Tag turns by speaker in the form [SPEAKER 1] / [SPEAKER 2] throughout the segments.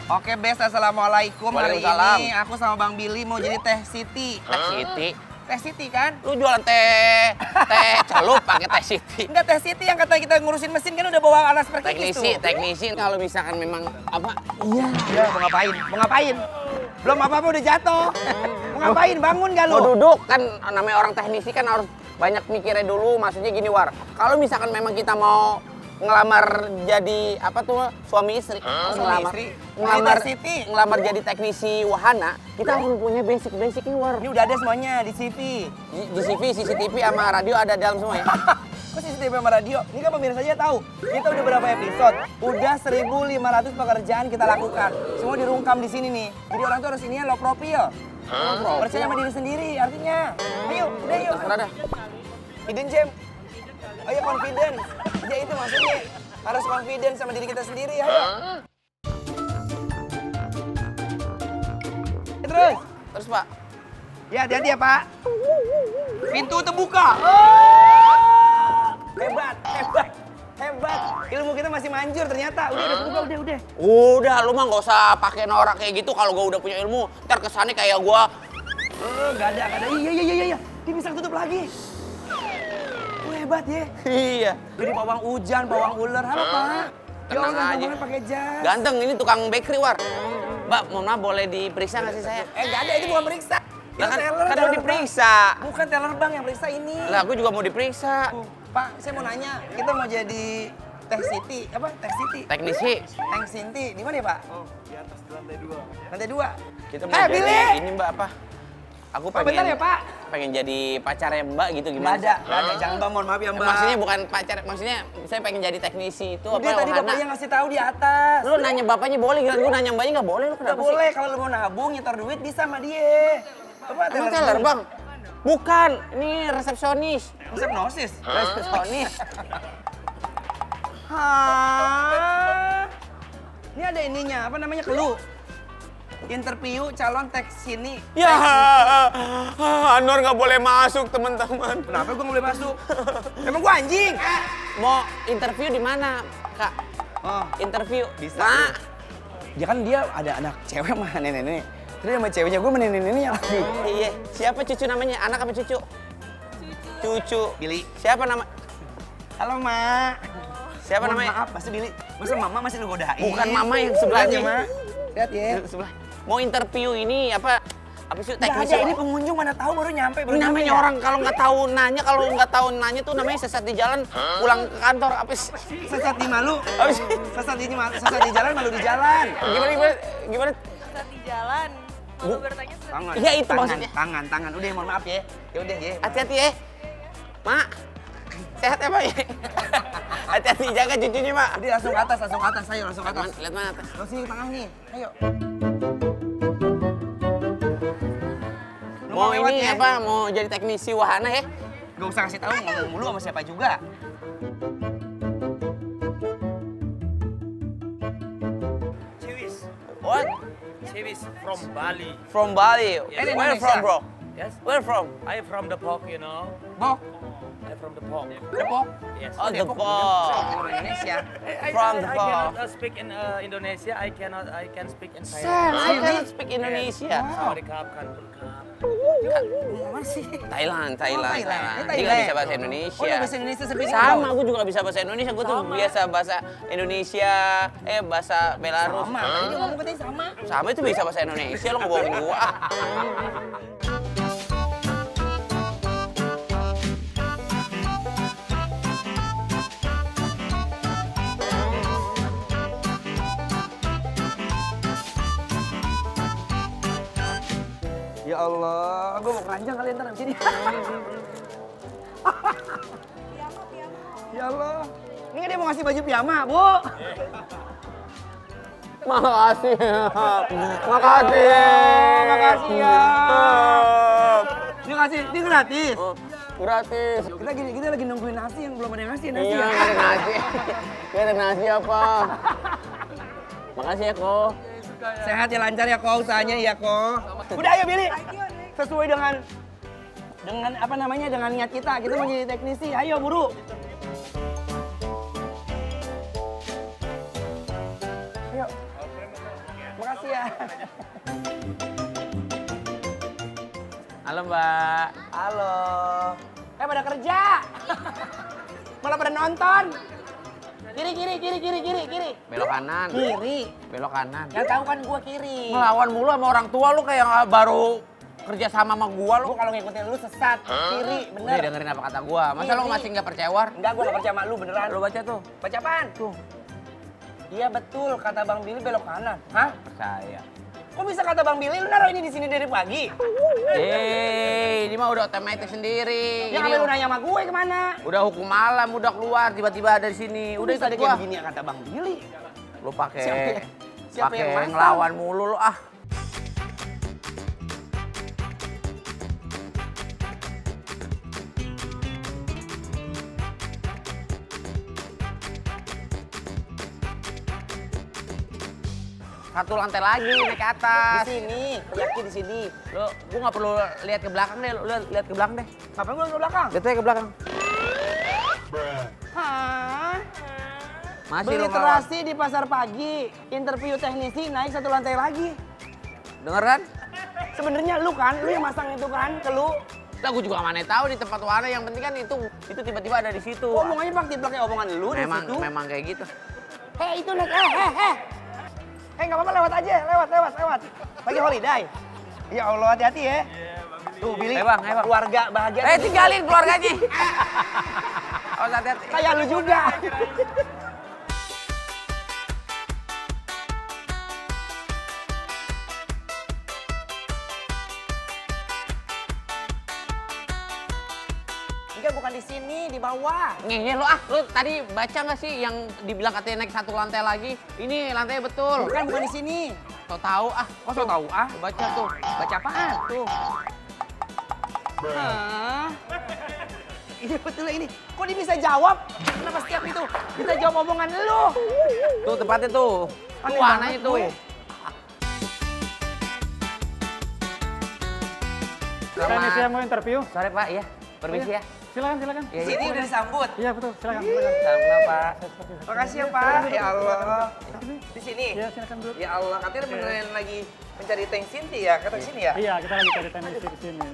[SPEAKER 1] Oke, Bes, assalamualaikum. Hari
[SPEAKER 2] Waalaikumsalam.
[SPEAKER 1] ini aku sama Bang Billy mau jadi Teh Siti.
[SPEAKER 2] Teh Siti?
[SPEAKER 1] Teh Siti kan?
[SPEAKER 2] Lu jualan teh celup pakai Teh Siti.
[SPEAKER 1] Enggak, Teh Siti yang kata kita ngurusin mesin kan udah bawa alas perkikis tuh.
[SPEAKER 2] Teknisi kalau misalkan memang apa?
[SPEAKER 1] Iya, mau ngapain? Mau ngapain? Belum apa-apa udah jatuh. Mau ngapain? Bangun gak lu?
[SPEAKER 2] Mau duduk kan namanya orang teknisi kan harus banyak mikirnya dulu. Maksudnya gini, War. Kalau misalkan memang kita mau ngelamar jadi apa tuh suami istri,
[SPEAKER 1] Ngelamar Siti.
[SPEAKER 2] ngelamar jadi teknisi wahana, kita harus punya basic-basicnya, War.
[SPEAKER 1] Ini udah ada semuanya di CV.
[SPEAKER 2] Di CV, CCTV sama radio ada dalam semua ya.
[SPEAKER 1] Kok CCTV sama radio? Ini kan pemirsa aja tahu. Kita udah berapa episode? Udah 1.500 pekerjaan kita lakukan. Semua dirungkam di sini nih. Jadi orang tuh harus ininya low profile. Percaya sama diri sendiri artinya. Ayo, udah yuk.
[SPEAKER 2] Terserah dah.
[SPEAKER 1] Hidden gem. Ayo confidence. Ya itu maksudnya. Harus confidence sama diri kita sendiri ya. Terus.
[SPEAKER 2] Terus, Pak.
[SPEAKER 1] Ya hati-hati ya, Pak. Pintu terbuka. Hebat, hebat, hebat. Ilmu kita masih manjur ternyata. Udah terbuka, udah.
[SPEAKER 2] Udah, lu mah nggak usah pakai norak kayak gitu. Kalau gua udah punya ilmu, ntar kesannya kayak gua.
[SPEAKER 1] Gak ada. Iya. Dia bisa tutup lagi. Hebat ya.
[SPEAKER 2] Iya.
[SPEAKER 1] Jadi pawang hujan, pawang ular, halo Pak.
[SPEAKER 2] Tenang aja.
[SPEAKER 1] Banget pakai jas.
[SPEAKER 2] Ganteng, ini tukang bakery, War. Mbak, mohon maaf boleh diperiksa nggak sih saya?
[SPEAKER 1] Gak ada, itu bukan periksa.
[SPEAKER 2] Lah kan,
[SPEAKER 1] Teller,
[SPEAKER 2] kan
[SPEAKER 1] teller
[SPEAKER 2] udah diperiksa.
[SPEAKER 1] Bang. Bukan teller bang yang periksa ini.
[SPEAKER 2] Lah, aku juga mau diperiksa.
[SPEAKER 1] Pak, saya mau nanya, kita mau jadi Teh Siti, apa? Teh Siti?
[SPEAKER 2] Teknisi.
[SPEAKER 1] Teh Sinti, di mana ya Pak?
[SPEAKER 3] Di atas lantai 2.
[SPEAKER 1] Lantai 2.
[SPEAKER 2] Kita mau
[SPEAKER 1] Billy!
[SPEAKER 2] jadi ini, Mbak, apa? Aku
[SPEAKER 1] Pak,
[SPEAKER 2] pengen
[SPEAKER 1] bentar ya Pak.
[SPEAKER 2] pengen jadi pacarnya Mbak gitu
[SPEAKER 1] Nggak
[SPEAKER 2] gimana?
[SPEAKER 1] ada. Jangan Bang, mohon maaf ya Mbak.
[SPEAKER 2] Maksudnya bukan pacar, maksudnya saya pengen jadi teknisi itu
[SPEAKER 1] Udah
[SPEAKER 2] apa
[SPEAKER 1] tadi
[SPEAKER 2] wahana.
[SPEAKER 1] bapaknya ngasih tahu di atas.
[SPEAKER 2] Lu nanya bapaknya boleh, gila gua nanya mbaknya nggak boleh, lu
[SPEAKER 1] Nggak
[SPEAKER 2] kenapa sih?
[SPEAKER 1] boleh, kalau lu mau nabung, nyetor duit bisa sama dia. Apa?
[SPEAKER 2] Emang teller, Bang? Bukan, ini resepsionis.
[SPEAKER 1] Resepnosis.
[SPEAKER 2] Resepsionis.
[SPEAKER 1] Hah? Ini ada ininya, apa namanya, clue. Interview calon teks sini.
[SPEAKER 2] Ya, Anwar nggak boleh masuk, teman-teman.
[SPEAKER 1] Kenapa gue nggak boleh masuk? Emang gue anjing?
[SPEAKER 2] Mau interview di mana, Kak?
[SPEAKER 1] Oh,
[SPEAKER 2] Interview.
[SPEAKER 1] Bisa.
[SPEAKER 2] Nah,
[SPEAKER 1] ya kan dia ada anak cewek sama nenek-nenek. Terus sama ceweknya gue sama nenek-neneknya lagi.
[SPEAKER 2] iya. Siapa cucu namanya? Anak apa cucu? Cucu.
[SPEAKER 1] Billy.
[SPEAKER 2] Siapa nama?
[SPEAKER 1] Halo, Mak.
[SPEAKER 2] Siapa
[SPEAKER 1] Mohon
[SPEAKER 2] namanya?
[SPEAKER 1] Maaf, masa Billy? Masa Mama masih lu godain?
[SPEAKER 2] Bukan Mama yang sebelahnya.
[SPEAKER 1] Mak. Lihat ya.
[SPEAKER 2] Sebelah. Mau interview ini apa sih
[SPEAKER 1] Nggak
[SPEAKER 2] teknisi?
[SPEAKER 1] ada, ini pengunjung mana tahu baru nyampe.
[SPEAKER 2] Ini namanya orang kalau nggak tahu nanya tuh namanya sesat di jalan pulang ke kantor apa sih?
[SPEAKER 1] Sesat di malu.
[SPEAKER 2] Apa sih?
[SPEAKER 1] Sesat di jalan, malu di jalan.
[SPEAKER 2] Gimana?
[SPEAKER 4] Saat di jalan, malu bertanya saat
[SPEAKER 1] Tangan.
[SPEAKER 2] Iya, itu
[SPEAKER 1] tangan,
[SPEAKER 2] maksudnya.
[SPEAKER 1] Tangan. Udah, mohon maaf ya. Ya udah ya.
[SPEAKER 2] Hati-hati ya, Mak. Sehat ya, Pak? Hati-hati jaga cucunya, Mak.
[SPEAKER 1] Udah langsung ke atas, ayo langsung ke atas.
[SPEAKER 2] Lihat mana atas?
[SPEAKER 1] Langsung sini tengah nih. Ayo.
[SPEAKER 2] Mau
[SPEAKER 1] lewat
[SPEAKER 2] ini
[SPEAKER 1] ya?
[SPEAKER 2] apa? Mau jadi teknisi wahana ya?
[SPEAKER 1] Gak usah kasih tahu ngomong mulu sama siapa juga.
[SPEAKER 3] Ciwis.
[SPEAKER 2] What?
[SPEAKER 3] Ciwis from Bali.
[SPEAKER 2] From Bali.
[SPEAKER 3] Yes.
[SPEAKER 2] Where from, bro?
[SPEAKER 3] Yes.
[SPEAKER 2] Where from?
[SPEAKER 3] I from Depok, you know.
[SPEAKER 1] Bok,
[SPEAKER 3] I from Depok.
[SPEAKER 1] Depok.
[SPEAKER 3] Yes.
[SPEAKER 2] Oh,
[SPEAKER 1] Depok.
[SPEAKER 2] Depok.
[SPEAKER 1] Indonesia.
[SPEAKER 2] From
[SPEAKER 3] I
[SPEAKER 2] Depok.
[SPEAKER 3] cannot speak in Indonesia. I can speak in
[SPEAKER 2] Sam,
[SPEAKER 3] Thailand.
[SPEAKER 2] I cannot speak Indonesia.
[SPEAKER 3] Sorry, Kap, Kantul, Kap.
[SPEAKER 1] Mana sih?
[SPEAKER 2] Thailand.
[SPEAKER 1] Thailand.
[SPEAKER 2] Dia nggak bisa bahasa Indonesia.
[SPEAKER 1] Oh, nggak bahasa Indonesia seperti
[SPEAKER 2] Sama, aku juga nggak bisa bahasa Indonesia. Gue tuh biasa bahasa Indonesia, bahasa Belarus.
[SPEAKER 1] Sama. Tadi dia ngomong katanya sama.
[SPEAKER 2] Sama itu bisa bahasa Indonesia, lo nggak bohong gua.
[SPEAKER 1] Ya Allah, gue mau keranjang kali ntar di sini. Ya Allah. Ini kan dia mau ngasih baju piyama, Bu.
[SPEAKER 2] Makasih.
[SPEAKER 1] Makasih ya. Ini gratis.
[SPEAKER 2] Gratis.
[SPEAKER 1] Kita lagi nungguin nasi yang belum ada yang ngasih nasi
[SPEAKER 2] Iya,
[SPEAKER 1] ya.
[SPEAKER 2] nggak ada nasi. Nggak ada nasi apa. Makasih ya, Ko.
[SPEAKER 1] Sehat ya, lancar ya, Ko, usahanya ya, Ko. Udah ayo, Billy. Sesuai dengan apa namanya, dengan niat kita. Kita mau jadi teknisi. Ayo, buru. Ayo. aja.
[SPEAKER 2] Halo Mbak.
[SPEAKER 1] Halo. Pada kerja. Malah pada nonton. Kiri.
[SPEAKER 2] Belok kanan.
[SPEAKER 1] Kiri.
[SPEAKER 2] Belok kanan.
[SPEAKER 1] Yang tahu kan gua kiri.
[SPEAKER 2] Ngelawan mulu sama orang tua lu kayak baru kerja sama gua lu.
[SPEAKER 1] Gua kalau ngikutin lu sesat. Kiri,
[SPEAKER 2] Udah
[SPEAKER 1] bener.
[SPEAKER 2] dengerin apa kata gua. Masa lu
[SPEAKER 1] Kiri.
[SPEAKER 2] masih nggak percaya war?
[SPEAKER 1] Enggak, gua gak percaya sama lu beneran.
[SPEAKER 2] Lu baca tuh.
[SPEAKER 1] Baca apaan? Tuh. Iya betul, kata Bang Billy belok kanan. Hah?
[SPEAKER 2] Percaya.
[SPEAKER 1] Kok bisa kata Bang Billy? Lu naruh ini di sini dari pagi?
[SPEAKER 2] Ini mah udah otomatis sendiri.
[SPEAKER 1] Ya
[SPEAKER 2] Ini
[SPEAKER 1] ngapain lu nanya sama gue kemana?
[SPEAKER 2] udah hukum malam, udah keluar tiba-tiba dari sini. Udah
[SPEAKER 1] bisa
[SPEAKER 2] ikut
[SPEAKER 1] ada kayak
[SPEAKER 2] gua.
[SPEAKER 1] begini ya kata Bang Billy.
[SPEAKER 2] Lu pakai
[SPEAKER 1] Siapa yang masang?
[SPEAKER 2] ngelawan mulu lu ah. Satu lantai lagi naik ke
[SPEAKER 1] Di
[SPEAKER 2] atas.
[SPEAKER 1] sini, yakin di sini.
[SPEAKER 2] Gua nggak perlu lihat ke belakang deh, lu lihat ke belakang deh.
[SPEAKER 1] Ngapain gua ke belakang?
[SPEAKER 2] Lihat aja ke belakang.
[SPEAKER 1] Hah?
[SPEAKER 2] Masih
[SPEAKER 1] Beli
[SPEAKER 2] lu ngelawan.
[SPEAKER 1] terasi di pasar pagi, interview teknisi naik satu lantai lagi.
[SPEAKER 2] Dengeran?
[SPEAKER 1] Sebenarnya lu kan, lu yang masang itu kan ke lu.
[SPEAKER 2] Lah gua juga mana tahu di tempat warna, yang penting kan itu tiba-tiba ada di situ.
[SPEAKER 1] Omongannya pakai omongan lu di
[SPEAKER 2] Memang
[SPEAKER 1] situ.
[SPEAKER 2] memang kayak gitu.
[SPEAKER 1] Hei itu naik, nggak apa-apa lewat aja, lewat. Lagi holiday. Ya Allah hati-hati ya. Tuh Billy,
[SPEAKER 2] Bang.
[SPEAKER 1] keluarga bahagia.
[SPEAKER 2] Tinggalin keluarganya. Oh, hati-hati.
[SPEAKER 1] Kayak lu juga. Enggak, bukan di sini, di bawah.
[SPEAKER 2] Ngeyel lu ah, lu tadi baca nggak sih yang dibilang katanya naik satu lantai lagi? Ini lantai betul.
[SPEAKER 1] Bukan di sini.
[SPEAKER 2] So tahu ah.
[SPEAKER 1] Kok so tahu ah?
[SPEAKER 2] Lu baca tuh.
[SPEAKER 1] Baca apaan?
[SPEAKER 2] Tuh.
[SPEAKER 1] Hah? Ini betul ini. Kok dia bisa jawab? Kenapa setiap itu bisa jawab omongan lu?
[SPEAKER 2] Tuh tempatnya tuh.
[SPEAKER 1] Aneh
[SPEAKER 2] Tuh warnanya
[SPEAKER 1] banget
[SPEAKER 2] tuh.
[SPEAKER 1] gue.
[SPEAKER 5] Teknisi yang mau interview.
[SPEAKER 2] Sore Pak, ya. Permisi ya.
[SPEAKER 5] Silakan.
[SPEAKER 2] Ya,
[SPEAKER 1] Sini udah disambut.
[SPEAKER 5] Iya betul, silakan.
[SPEAKER 2] Salam Pak.
[SPEAKER 1] Makasih ya Pak. Ya Allah. Di sini.
[SPEAKER 5] Iya, silakan duduk.
[SPEAKER 1] Ya Allah, katanya beneran lagi mencari Teng Sinti ya? Kata sini ya?
[SPEAKER 5] Iya, kita lagi cari teknisi di sini.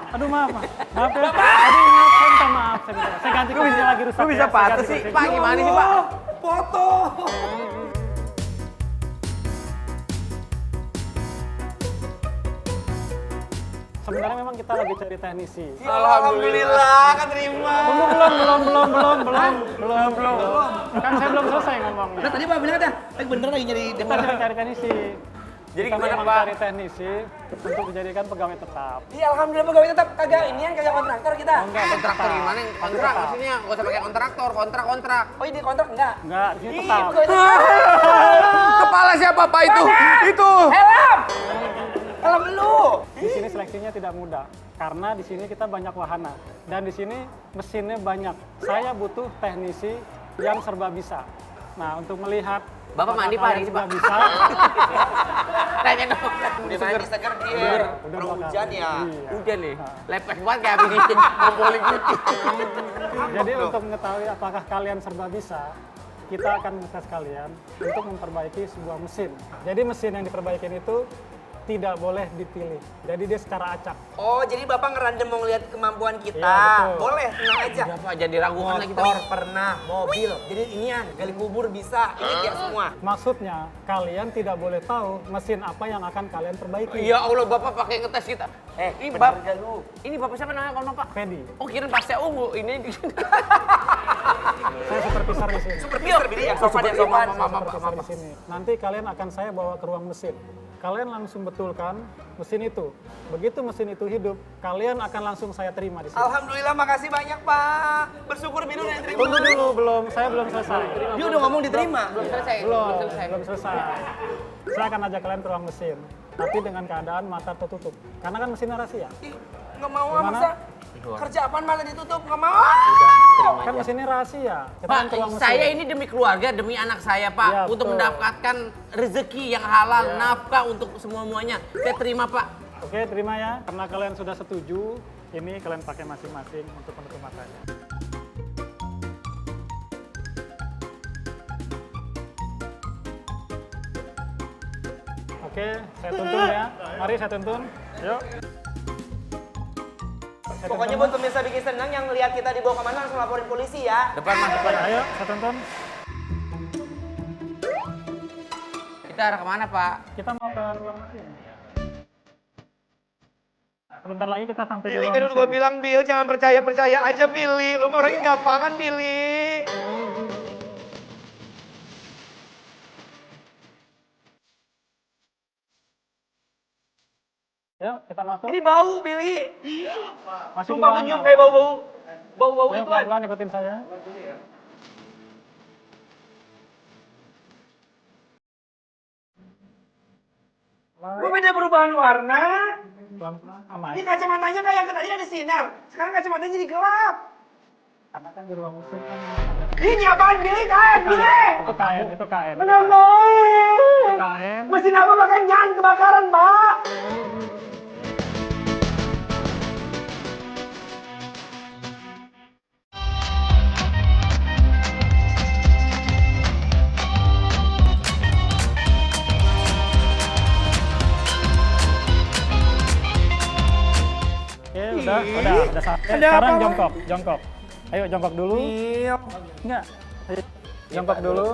[SPEAKER 5] Aduh, maaf ya. Aduh, maaf, saya minta maaf. Saya ganti kursinya lagi rusak.
[SPEAKER 1] Kok bisa
[SPEAKER 5] ya. Saya
[SPEAKER 1] patah
[SPEAKER 5] ganti
[SPEAKER 1] sih?
[SPEAKER 5] kursinya.
[SPEAKER 2] Pak gimana sih Pak?
[SPEAKER 1] Foto.
[SPEAKER 5] Sebenarnya memang kita lagi cari teknisi.
[SPEAKER 1] Alhamdulillah, kan terima.
[SPEAKER 5] Belum. Kan saya belum selesai ngomongnya.
[SPEAKER 1] Nah, tadi Pak bilang ada, bener lagi nyari
[SPEAKER 5] Kita sedang cari teknisi.
[SPEAKER 2] Jadi
[SPEAKER 5] Kita
[SPEAKER 2] gimana,
[SPEAKER 5] memang
[SPEAKER 2] Pak?
[SPEAKER 5] cari teknisi untuk dijadikan pegawai tetap.
[SPEAKER 1] Iya, alhamdulillah pegawai tetap kagak ini kan kagak kontraktor kita.
[SPEAKER 5] Enggak,
[SPEAKER 2] Kontraktor
[SPEAKER 5] tetap.
[SPEAKER 2] gimana?
[SPEAKER 5] Pasti
[SPEAKER 2] Kontrak
[SPEAKER 5] tetap.
[SPEAKER 2] maksudnya nggak usah pakai kontraktor, kontrak.
[SPEAKER 1] Oh, ini kontrak enggak?
[SPEAKER 5] Enggak, di sini
[SPEAKER 1] Ih,
[SPEAKER 5] tetap.
[SPEAKER 1] pegawai tetap.
[SPEAKER 2] Kepala siapa Pak itu? Itu.
[SPEAKER 1] Helm! Helm lu!
[SPEAKER 5] Di sini seleksinya tidak mudah karena di sini kita banyak wahana dan di sini mesinnya banyak. Saya butuh teknisi yang serba bisa. Nah, untuk melihat
[SPEAKER 2] Bapak
[SPEAKER 5] apakah
[SPEAKER 2] mandi, Pak,
[SPEAKER 5] kalian
[SPEAKER 2] hari ini,
[SPEAKER 5] sudah
[SPEAKER 2] Pak?
[SPEAKER 5] bisa.
[SPEAKER 2] Tanya dong.
[SPEAKER 1] Udah mandi seger dia.
[SPEAKER 5] Udah
[SPEAKER 1] Orang
[SPEAKER 5] dua
[SPEAKER 1] hujan
[SPEAKER 5] kali.
[SPEAKER 1] ya.
[SPEAKER 5] Iya.
[SPEAKER 2] Udah nih, lepek banget kayak habis ngumpulin putih.
[SPEAKER 5] Jadi untuk mengetahui apakah kalian serba bisa, kita akan mengetes kalian untuk memperbaiki sebuah mesin. Jadi mesin yang diperbaikin itu tidak boleh dipilih. Jadi dia secara acak.
[SPEAKER 1] Oh, jadi Bapak ngerandom mau ngeliat kemampuan kita.
[SPEAKER 5] Iya, betul.
[SPEAKER 1] Boleh, tenang aja.
[SPEAKER 2] Apa jadi ragukan lagi
[SPEAKER 1] Motor
[SPEAKER 2] kita?
[SPEAKER 1] pernah, mobil. Jadi inian, gali kubur bisa. Ini ya semua.
[SPEAKER 5] Maksudnya, kalian tidak boleh tahu mesin apa yang akan kalian perbaiki.
[SPEAKER 2] Ya Allah, Bapak pakai ngetes kita. Ini
[SPEAKER 1] bener
[SPEAKER 2] Bapak,
[SPEAKER 1] gak lu?
[SPEAKER 2] ini Bapak siapa namanya kalau Bapak?
[SPEAKER 5] Fedi,
[SPEAKER 2] Oh, kirain pas saya ungu. Ini
[SPEAKER 5] saya supervisor di sini.
[SPEAKER 1] Supervisor, Billy yang sopan, yang sopan.
[SPEAKER 5] Supervisor di sini. Nanti kalian akan saya bawa ke ruang mesin. Kalian langsung betulkan mesin itu. Begitu mesin itu hidup, kalian akan langsung saya terima di sini.
[SPEAKER 1] Alhamdulillah, makasih banyak Pak. Bersyukur Billy udah terima.
[SPEAKER 5] Tunggu dulu, saya belum selesai.
[SPEAKER 1] Dia udah ngomong diterima.
[SPEAKER 2] belum selesai.
[SPEAKER 5] Belum selesai. Saya akan ajak kalian ke ruang mesin, tapi dengan keadaan mata tertutup. Karena kan mesinnya rahasia.
[SPEAKER 1] Ih, nggak mau ah,
[SPEAKER 5] Gimana?
[SPEAKER 1] masa kerja apaan malah ditutup, nggak mau.
[SPEAKER 5] Kan mesinnya rahasia. Kita
[SPEAKER 2] Pak,
[SPEAKER 5] kan ke ruang mesin.
[SPEAKER 2] saya ini demi keluarga, demi anak saya, Pak.
[SPEAKER 5] Iya,
[SPEAKER 2] untuk
[SPEAKER 5] betul.
[SPEAKER 2] mendapatkan rezeki yang halal, nafkah untuk semuanya. Saya terima, Pak.
[SPEAKER 5] Oke, terima ya. Karena kalian sudah setuju, ini kalian pakai masing-masing untuk menutup matanya. Oke, saya tuntun ya. Mari saya tuntun. Yuk. Saya
[SPEAKER 1] Pokoknya
[SPEAKER 5] tuntun,
[SPEAKER 1] buat pemirsa bikin senang yang lihat kita dibawa kemana langsung laporin polisi ya.
[SPEAKER 2] Depan Mas, depan.
[SPEAKER 5] Mas. Ayo, saya tuntun.
[SPEAKER 2] Kita arah kemana, Pak?
[SPEAKER 5] Kita mau ke ruang mesin. Sebentar lagi kita sampai di
[SPEAKER 1] Billy
[SPEAKER 5] ruang
[SPEAKER 1] kan udah
[SPEAKER 5] mesin.
[SPEAKER 1] gue bilang, Bill jangan percaya aja Billy. Lu mah orangnya gampangan Billy.
[SPEAKER 5] Yuk, kita masuk.
[SPEAKER 1] Ini bau Billy.
[SPEAKER 5] Masuk
[SPEAKER 1] Sumpah
[SPEAKER 5] ruangan.
[SPEAKER 1] mencium kayak bau
[SPEAKER 5] Ayo,
[SPEAKER 1] itu.
[SPEAKER 5] pelan-pelan ikutin saya.
[SPEAKER 1] Gue beda perubahan warna.
[SPEAKER 5] Pelan-pelan, aman.
[SPEAKER 1] Ini kacamatanya kayak tadi ada sinar. Sekarang kacamatanya jadi gelap.
[SPEAKER 5] Karena kan di ruang mesin kan.
[SPEAKER 1] Ini apaan Billy? Kain Billy.
[SPEAKER 5] Itu kain, itu kain.
[SPEAKER 1] Kenapa?
[SPEAKER 5] Kain.
[SPEAKER 1] Mesin apa bahkan jangan kebakaran, Pak?
[SPEAKER 5] Oke, udah sampai. Sekarang jongkok. Ayo jongkok dulu. Enggak. Ayo, jongkok dulu.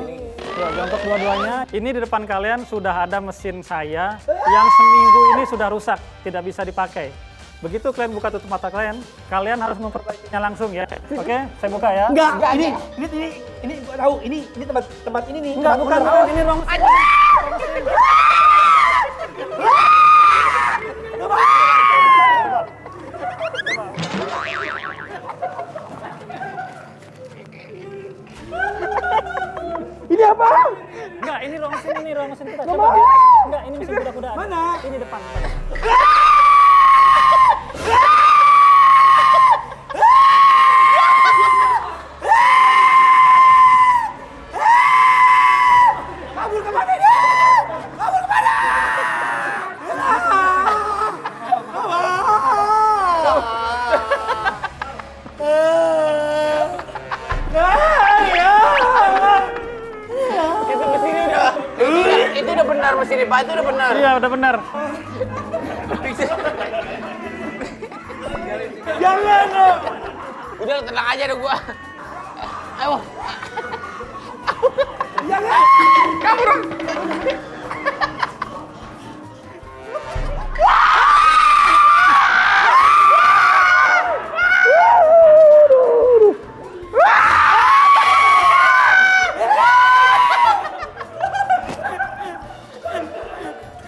[SPEAKER 5] Yuk, jongkok dua-duanya. Ini di depan kalian sudah ada mesin saya yang seminggu ini sudah rusak, tidak bisa dipakai. Begitu kalian buka tutup mata kalian harus memperbaikinya langsung ya. Oke, saya buka ya.
[SPEAKER 1] Enggak, ini gua tahu. Ini tempat ini nih.
[SPEAKER 5] Enggak, bukan, ini ruang mesin.
[SPEAKER 1] Ini apa?
[SPEAKER 5] Enggak, ini ruang mesin kita. Coba. Enggak, ini mesin kuda-kuda.
[SPEAKER 1] Mana?
[SPEAKER 5] Ini depan.
[SPEAKER 1] Kabur kemana ini? Kabur kemana?
[SPEAKER 2] Itu mesinnya udah. Itu udah benar mesinnya, Pak. Itu udah benar.
[SPEAKER 5] Iya, udah benar.
[SPEAKER 1] Jangan dong.
[SPEAKER 2] Udah tenang aja deh gua. Ayo.
[SPEAKER 1] Jangan.
[SPEAKER 2] Kabur.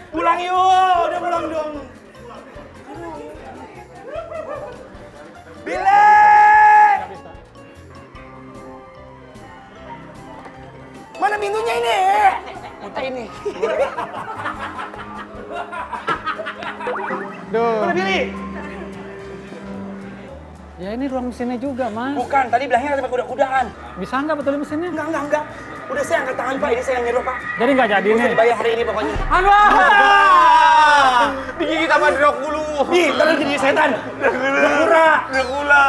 [SPEAKER 1] Pulang yuk, udah pulang dong. Billy! Mana pintunya ini?
[SPEAKER 2] Muter ini.
[SPEAKER 5] Duh.
[SPEAKER 1] Mana Billy?
[SPEAKER 5] Ya ini ruang mesinnya juga, Mas.
[SPEAKER 1] Bukan, tadi bilangnya ada kuda-kudaan.
[SPEAKER 5] Bisa nggak betulin mesinnya?
[SPEAKER 1] Enggak. Udah saya angkat tangan Pak, ini saya yang nyuruh Pak.
[SPEAKER 5] Jadi nggak jadi
[SPEAKER 1] Bisa
[SPEAKER 5] nih.
[SPEAKER 1] dibayar hari ini pokoknya.
[SPEAKER 2] Digigit sama Dracula.
[SPEAKER 1] Ih, ntar lu jadi setan. Dracula.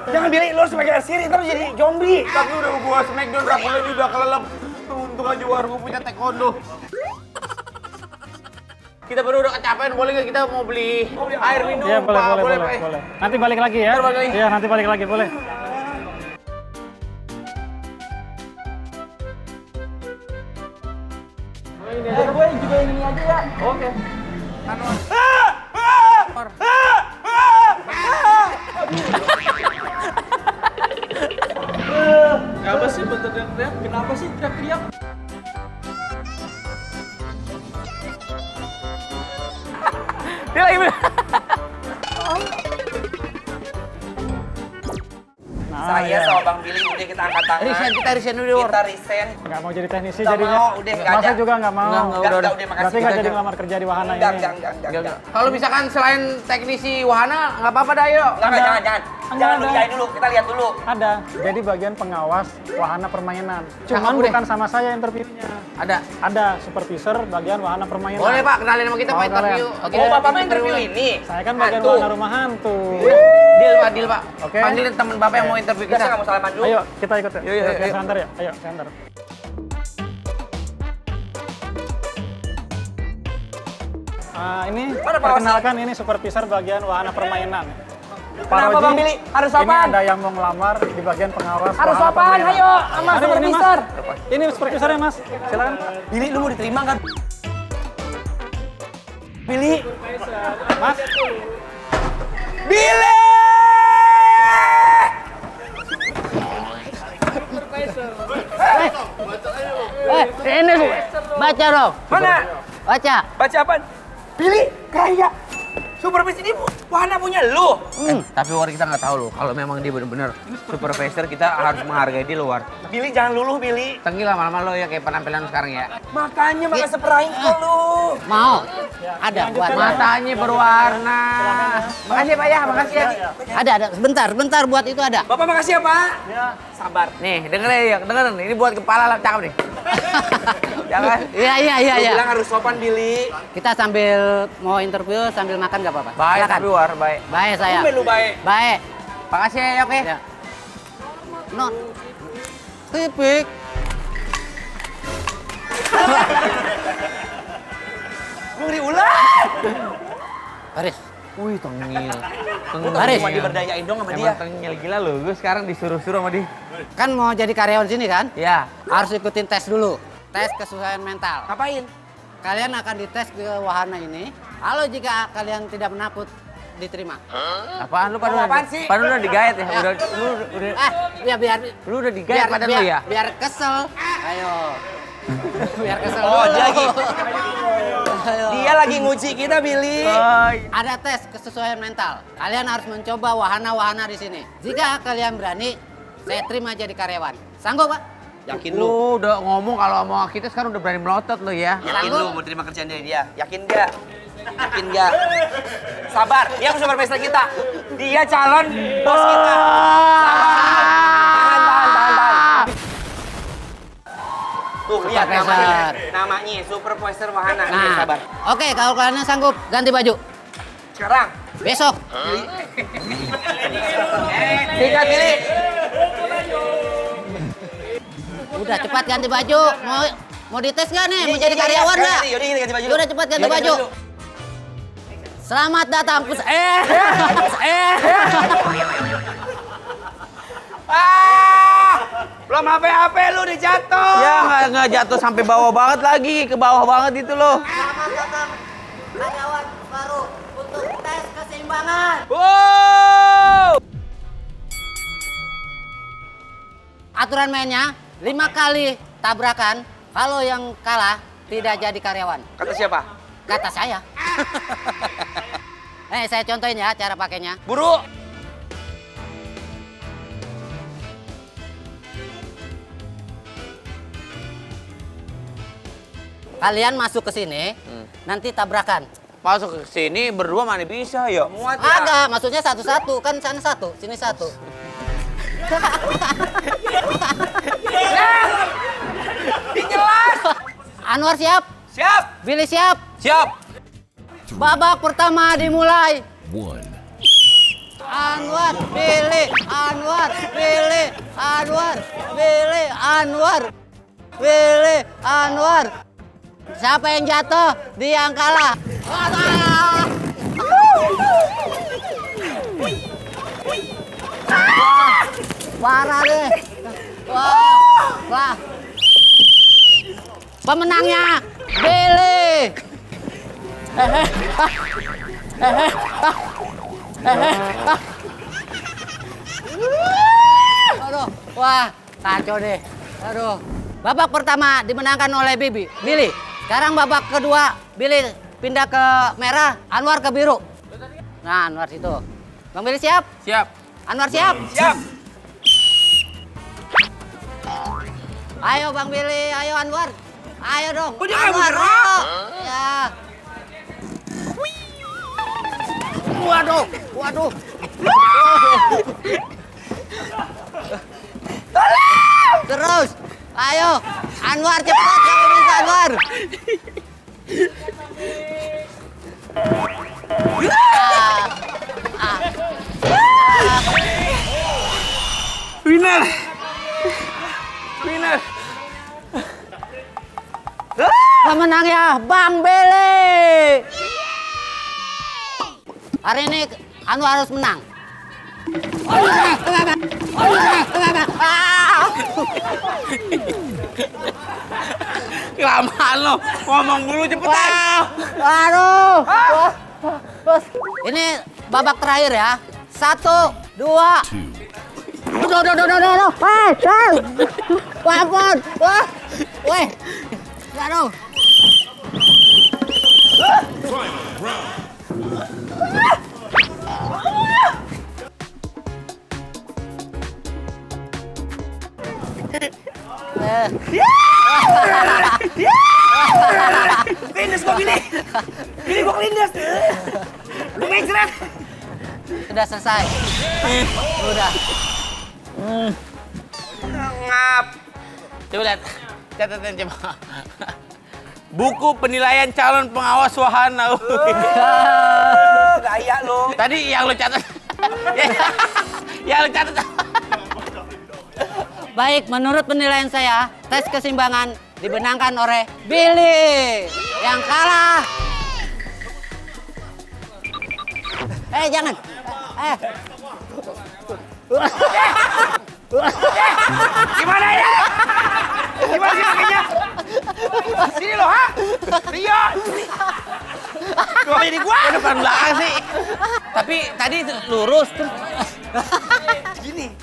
[SPEAKER 1] Jangan Billy, lu harus pakai air sirih, ntar lu jadi zombie.
[SPEAKER 2] Tapi udah gua smackdown Dracula udah kelelep. Untung aja warung punya taekwondo. Kita baru udah kecapean, boleh nggak kita mau beli air minum?
[SPEAKER 5] Iya, boleh,
[SPEAKER 2] Pak?
[SPEAKER 5] boleh.
[SPEAKER 2] Pak?
[SPEAKER 5] Nanti balik lagi ya.
[SPEAKER 2] Ntar balik lagi.
[SPEAKER 5] Iya, nanti balik lagi, boleh.
[SPEAKER 1] Gue juga yang ini aja ya.
[SPEAKER 5] Oke.
[SPEAKER 3] Kenapa sih teriak-teriak? Kenapa sih teriak-teriak?
[SPEAKER 2] Dia lagi
[SPEAKER 5] Nah,
[SPEAKER 1] Saya
[SPEAKER 5] ya.
[SPEAKER 1] sama Bang Billy udah kita angkat tangan.
[SPEAKER 2] resign dulu. War.
[SPEAKER 1] Kita resign.
[SPEAKER 5] Nggak mau jadi teknisi
[SPEAKER 1] Nggak
[SPEAKER 5] jadinya.
[SPEAKER 1] mau, udah nggak
[SPEAKER 5] Masa
[SPEAKER 1] ada.
[SPEAKER 5] juga nggak mau.
[SPEAKER 2] Nggak,
[SPEAKER 1] Udah, makasih.
[SPEAKER 5] Berarti nggak jadi
[SPEAKER 2] Jangan.
[SPEAKER 5] ngelamar kerja di wahana
[SPEAKER 1] Enggak.
[SPEAKER 5] ini.
[SPEAKER 2] Kalau misalkan selain teknisi wahana, nggak apa-apa dah yuk.
[SPEAKER 1] Jangan. Jangan
[SPEAKER 5] Nggak
[SPEAKER 1] dulu,
[SPEAKER 5] ada.
[SPEAKER 1] iyain dulu. Kita lihat dulu.
[SPEAKER 5] Ada. Jadi bagian pengawas wahana permainan. Cuman
[SPEAKER 2] Cakep,
[SPEAKER 5] bukan sama saya interviewnya.
[SPEAKER 2] Ada.
[SPEAKER 5] Ada supervisor bagian wahana permainan.
[SPEAKER 2] Boleh Pak, kenalin sama kita
[SPEAKER 5] Mau
[SPEAKER 2] Pak interview.
[SPEAKER 5] kalian?
[SPEAKER 2] Oke,
[SPEAKER 1] Oh, Bapak mah interview ini.
[SPEAKER 5] Saya kan bagian
[SPEAKER 1] Hantu.
[SPEAKER 5] wahana rumah hantu.
[SPEAKER 2] Deal Pak.
[SPEAKER 5] Oke.
[SPEAKER 2] Panggilin teman Bapak yang mau interview
[SPEAKER 1] Kita
[SPEAKER 2] kita.
[SPEAKER 1] nggak mau salaman dulu.
[SPEAKER 5] Ayo, kita ikut ya.
[SPEAKER 2] Yuk,
[SPEAKER 5] Saya antar ya. Ayo, saya antar. Ini
[SPEAKER 1] Mana Pak
[SPEAKER 5] perkenalkan ini supervisor bagian wahana permainan.
[SPEAKER 1] Kenapa Bang Billy? Harus
[SPEAKER 5] Ini
[SPEAKER 1] sopan.
[SPEAKER 5] ada yang mau ngelamar di bagian pengawas.
[SPEAKER 1] Harus
[SPEAKER 5] wahana
[SPEAKER 1] sopan,
[SPEAKER 5] permainan.
[SPEAKER 1] ayo sama
[SPEAKER 5] Ada,
[SPEAKER 1] supervisor.
[SPEAKER 5] Ini supervisornya Mas, silakan.
[SPEAKER 1] Billy, lu mau diterima nggak? Billy,
[SPEAKER 5] Mas,
[SPEAKER 1] Billy!
[SPEAKER 2] Ini baca dong.
[SPEAKER 1] Mana?
[SPEAKER 2] Baca.
[SPEAKER 1] Baca apaan? Billy, kayak supervisor ini wahana punya lu.
[SPEAKER 2] Tapi War kita nggak tahu loh. Kalau memang dia bener-bener supervisor, kita harus menghargai dia luar.
[SPEAKER 1] Billy, jangan luluh, Billy.
[SPEAKER 2] Tenggih lama-lama lo ya kayak penampilan sekarang ya.
[SPEAKER 1] Makanya makan seperaing kok lu.
[SPEAKER 2] Mau? Ada buat matanya berwarna. Makasih Pak ya, makasih ya. Ada. Sebentar buat itu ada.
[SPEAKER 1] Bapak makasih ya, Pak.
[SPEAKER 5] ya.
[SPEAKER 1] Sabar.
[SPEAKER 2] Nih, dengerin. Ini buat kepala cakep nih. Jangan. Iya.
[SPEAKER 1] Lu bilang harus sopan, Billy.
[SPEAKER 6] Kita sambil mau interview sambil makan nggak apa-apa?
[SPEAKER 2] Baik
[SPEAKER 6] Silakan.
[SPEAKER 2] tapi War, baik.
[SPEAKER 6] Baik saya.
[SPEAKER 1] Tumben lu baik.
[SPEAKER 6] Baik.
[SPEAKER 2] Makasih ya, oke.
[SPEAKER 6] Ya. Non. Tipik.
[SPEAKER 1] Lu ngeri ular.
[SPEAKER 6] Baris.
[SPEAKER 2] Wih, tengil.
[SPEAKER 6] Baris.
[SPEAKER 1] Cuma diberdayain dong sama dia.
[SPEAKER 2] Emang tengil gila lo. Gue sekarang disuruh-suruh sama dia.
[SPEAKER 6] Kan mau jadi karyawan sini kan?
[SPEAKER 2] Ya.
[SPEAKER 6] Harus ikutin tes dulu. Tes kesesuaian mental.
[SPEAKER 1] Ngapain?
[SPEAKER 6] Kalian akan dites ke wahana ini. Kalau jika kalian tidak menakut, diterima.
[SPEAKER 2] Apaan lu
[SPEAKER 1] Apaan sih?
[SPEAKER 2] Padahal udah digayat ya. Udah
[SPEAKER 6] Biar
[SPEAKER 2] lu udah digayat pada lu ya.
[SPEAKER 6] biar kesel. Ayo. Biar kesel
[SPEAKER 1] Oh,
[SPEAKER 6] dulu.
[SPEAKER 1] dia lagi.
[SPEAKER 6] Ayo.
[SPEAKER 1] Dia lagi nguji kita, Billy.
[SPEAKER 6] Ada tes kesesuaian mental. Kalian harus mencoba wahana-wahana di sini. Jika kalian berani, saya terima jadi karyawan. Sanggup, Pak?
[SPEAKER 1] Yakin
[SPEAKER 2] Lu
[SPEAKER 1] lu?
[SPEAKER 2] udah ngomong kalau mau kita sekarang udah berani melotot lo ya.
[SPEAKER 1] Yakin lu mau terima kerjaan dari dia? Yakin nggak? Yakin nggak? Sabar, dia supervisor kita. Dia calon bos kita. Tahan. Tuh, lihat
[SPEAKER 6] Supervisor.
[SPEAKER 1] namanya supervisor wahana. Oke,
[SPEAKER 6] Nah,
[SPEAKER 1] sabar.
[SPEAKER 6] oke, kalau kalian sanggup, ganti baju.
[SPEAKER 1] Sekarang,
[SPEAKER 6] Besok.
[SPEAKER 1] singkat Billy.
[SPEAKER 6] Udah cepat ganti baju. Mau dites nggak nih? Mau jadi karyawan nggak?
[SPEAKER 1] Yaudah, kita ganti baju.
[SPEAKER 6] Udah cepat ganti baju. Selamat datang,
[SPEAKER 1] Belum HP lu dijatuh.
[SPEAKER 2] Ya nggak jatuh sampai bawah banget lagi, ke bawah banget itu lo.
[SPEAKER 6] Selamat datang karyawan baru untuk tes keseimbangan.
[SPEAKER 1] Wow.
[SPEAKER 6] Aturan mainnya 5 kali tabrakan. Kalau yang kalah tidak jadi karyawan.
[SPEAKER 1] Kata siapa?
[SPEAKER 6] Kata saya. Saya contohin ya cara pakainya.
[SPEAKER 1] Buru.
[SPEAKER 6] Kalian masuk ke sini, nanti tabrakan.
[SPEAKER 2] Masuk ke sini berdua mana bisa ya?
[SPEAKER 1] Muat ya.
[SPEAKER 6] Agak, maksudnya satu-satu. Kan sana satu, sini satu.
[SPEAKER 1] Jelas.
[SPEAKER 6] Anwar siap?
[SPEAKER 1] Siap.
[SPEAKER 6] Billy siap?
[SPEAKER 1] Siap.
[SPEAKER 6] Babak pertama dimulai. Anwar, Billy, Anwar, Billy, Anwar, Billy, Anwar, Billy, Anwar. Siapa yang jatuh, dia yang kalah. Parah deh. Wah. Pemenangnya Billy. Aduh, wah, kacau deh. Aduh. Babak pertama dimenangkan oleh Billy. Sekarang babak kedua, Billy pindah ke merah, Anwar ke biru. Nah, Anwar situ. Bang Billy siap?
[SPEAKER 2] Siap.
[SPEAKER 6] Anwar siap?
[SPEAKER 1] Siap.
[SPEAKER 6] Ayo Bang Billy, ayo Anwar. Ayo dong.
[SPEAKER 1] Oh, dia nggak
[SPEAKER 6] Anwar,
[SPEAKER 1] bergerak.
[SPEAKER 6] ayo. Ya. Waduh, waduh. Terus, ayo. Anwar cepat kalau bisa Anwar.
[SPEAKER 2] Winner. Winner.
[SPEAKER 6] Pemenangnya Bang Billy. Hari ini Anwar harus menang.
[SPEAKER 2] Kelamaan lo, ngomong dulu cepetan.
[SPEAKER 6] Aduh. Ini babak terakhir ya. 1, 2. Aduh. Ampun. Wah. Weh. Aduh.
[SPEAKER 1] Kelindes gua, Billy. Billy, gua kelindes. Lu mencret.
[SPEAKER 6] Sudah selesai. Udah.
[SPEAKER 2] Ngap. Coba lihat, catatan coba. Buku penilaian calon pengawas wahana.
[SPEAKER 1] Gaya lu.
[SPEAKER 2] Tadi yang lo catat. Yang lo catat.
[SPEAKER 6] Baik, menurut penilaian saya, tes keseimbangan dimenangkan oleh Billy yang kalah. Jangan.
[SPEAKER 1] Gimana ya? Gimana sih kakinya? Sini lo, ha? Rio. Gua jadi gua.
[SPEAKER 2] Depan belakang sih. Tapi tadi lurus terus.
[SPEAKER 1] Gini.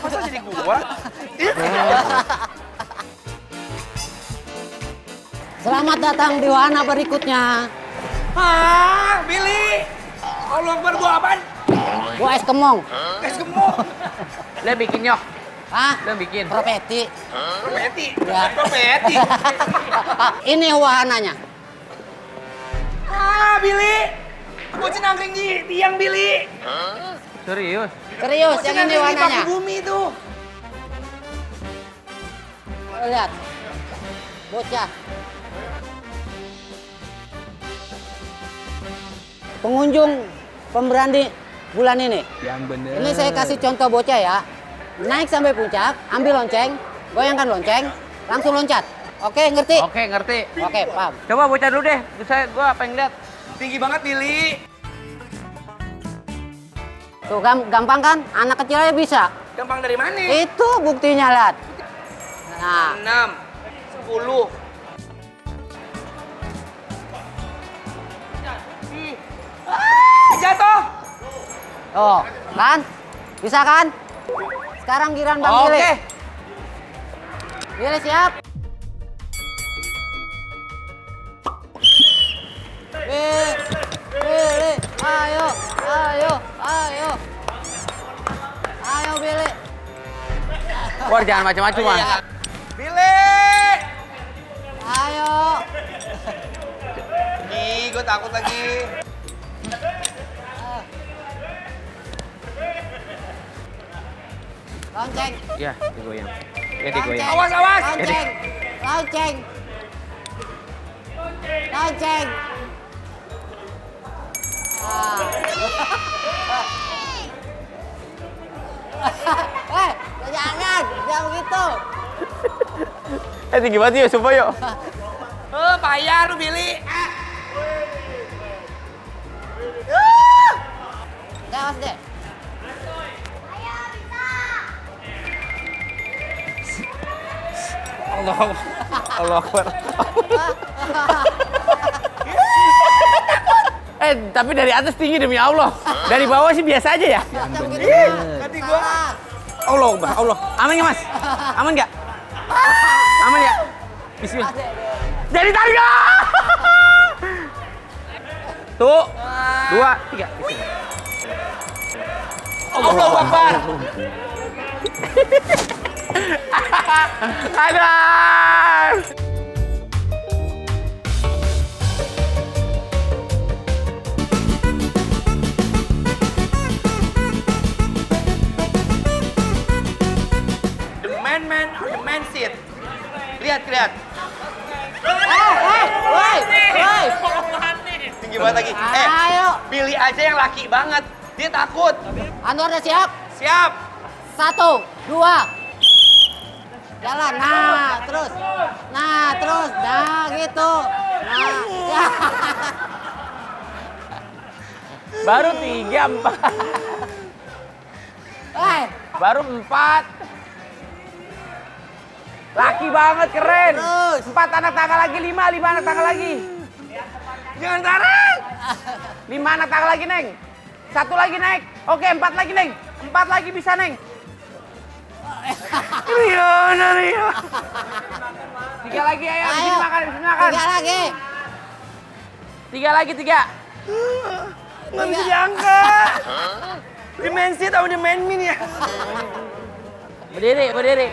[SPEAKER 1] Masa jadi gua?
[SPEAKER 6] Selamat datang di wahana berikutnya.
[SPEAKER 1] Hah, Billy. Allah Akbar, gua apaan?
[SPEAKER 6] Gua es kemong.
[SPEAKER 1] Es gemuk.
[SPEAKER 2] Lo bikin yo.
[SPEAKER 6] Hah?
[SPEAKER 2] Lo bikin.
[SPEAKER 6] Propeti.
[SPEAKER 1] Peti.
[SPEAKER 6] Ya.
[SPEAKER 1] Peti.
[SPEAKER 6] Ini wahananya.
[SPEAKER 1] Ah, Billy. Gua nangkring di tiang, Billy.
[SPEAKER 2] Serius?
[SPEAKER 6] Serius, yang ini wahananya.
[SPEAKER 1] Di bumi itu.
[SPEAKER 6] Lihat. Bocah. Pengunjung pemberani bulan ini.
[SPEAKER 2] Yang bener.
[SPEAKER 6] Ini saya kasih contoh bocah ya. Naik sampai puncak, ambil lonceng, goyangkan lonceng, langsung loncat. Oke, ngerti?
[SPEAKER 2] Oke, ngerti.
[SPEAKER 6] Oke, paham.
[SPEAKER 2] Coba bocah dulu deh. Gua pengen lihat.
[SPEAKER 1] Tinggi banget, Billy.
[SPEAKER 6] Tuh gampang kan? Anak kecil aja bisa.
[SPEAKER 1] Gampang dari mana?
[SPEAKER 6] Itu buktinya, lihat. Nah,
[SPEAKER 1] 6, 10. Jatuh.
[SPEAKER 6] oh, kan? Bisa kan? Sekarang giliran Bang Billy.
[SPEAKER 2] Oke.
[SPEAKER 6] Billy siap? Billy, ayo. Ayo Billy.
[SPEAKER 2] Wah, jangan macam-macam, Bang.
[SPEAKER 1] Billy.
[SPEAKER 6] Ayo.
[SPEAKER 1] Ih, gue takut lagi.
[SPEAKER 6] Lonceng.
[SPEAKER 2] Iya, digoyang. Ya digoyang.
[SPEAKER 1] Awas, awas.
[SPEAKER 6] Lonceng. Jangan begitu.
[SPEAKER 2] Tinggi banget yuk, sumpah yuk.
[SPEAKER 1] Payah lu, Billy.
[SPEAKER 6] Awas deh.
[SPEAKER 2] Allah Akbar. Tapi dari atas tinggi demi Allah. Dari bawah sih biasa aja ya.
[SPEAKER 1] Nanti gua.
[SPEAKER 2] Allah Akbar, Allah. Aman nggak, Mas? Aman nggak? Aman ya? Bismillah. Jadi tangga. Tuh. 2, 3.
[SPEAKER 1] Allahu Akbar.
[SPEAKER 2] Aduh.
[SPEAKER 1] The man seat. Lihat.
[SPEAKER 6] Woi.
[SPEAKER 1] Tinggi banget lagi.
[SPEAKER 6] Ayo.
[SPEAKER 1] Billy aja yang laki banget. Dia takut.
[SPEAKER 6] Anwar udah siap?
[SPEAKER 1] Siap.
[SPEAKER 6] 1, 2. Jalan. Nah, terus. Nah, gitu.
[SPEAKER 2] Baru 3, 4. Baru 4. Laki banget, keren.
[SPEAKER 6] Terus.
[SPEAKER 2] 4 anak tangga lagi, 5 anak tangga lagi. Jangan tarik. 5 anak tangga lagi, Neng. 1 lagi naik. Oke, 4 lagi, Neng. 4 lagi bisa, Neng. Rio, Rio. 3 lagi, ayo. Di sini makan, di sini makan.
[SPEAKER 6] 3 lagi.
[SPEAKER 2] 3 lagi, 3.
[SPEAKER 1] Nggak bisa diangkat. Dimensi atau dimenmin ya?
[SPEAKER 2] Berdiri, berdiri.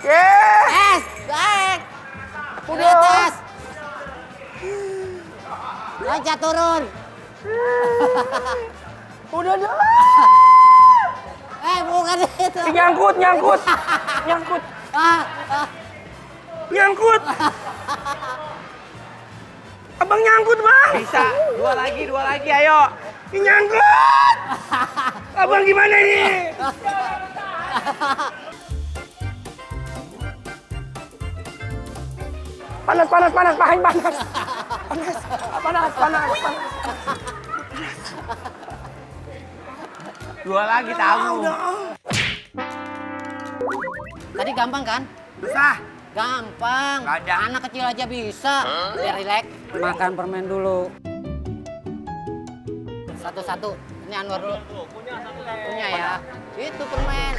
[SPEAKER 6] Es, baik. Di atas. Loncat turun.
[SPEAKER 1] Udah dah.
[SPEAKER 6] Bukan itu.
[SPEAKER 2] Nyangkut, nyangkut. Nyangkut.
[SPEAKER 1] Nyangkut. Abang nyangkut, Bang.
[SPEAKER 2] Bisa. 2 lagi, ayo.
[SPEAKER 1] Nyangkut. Abang gimana ini?
[SPEAKER 2] Panas, panas, panas, pahin panas. Panas, panas, panas. 2 lagi tamu.
[SPEAKER 6] Tadi gampang kan?
[SPEAKER 1] Susah.
[SPEAKER 6] Gampang.
[SPEAKER 1] Nggak ada.
[SPEAKER 6] Anak kecil aja bisa. Biar rileks. Makan permen dulu. Satu-satu. Ini Anwar dulu. Punya ya. Itu permen.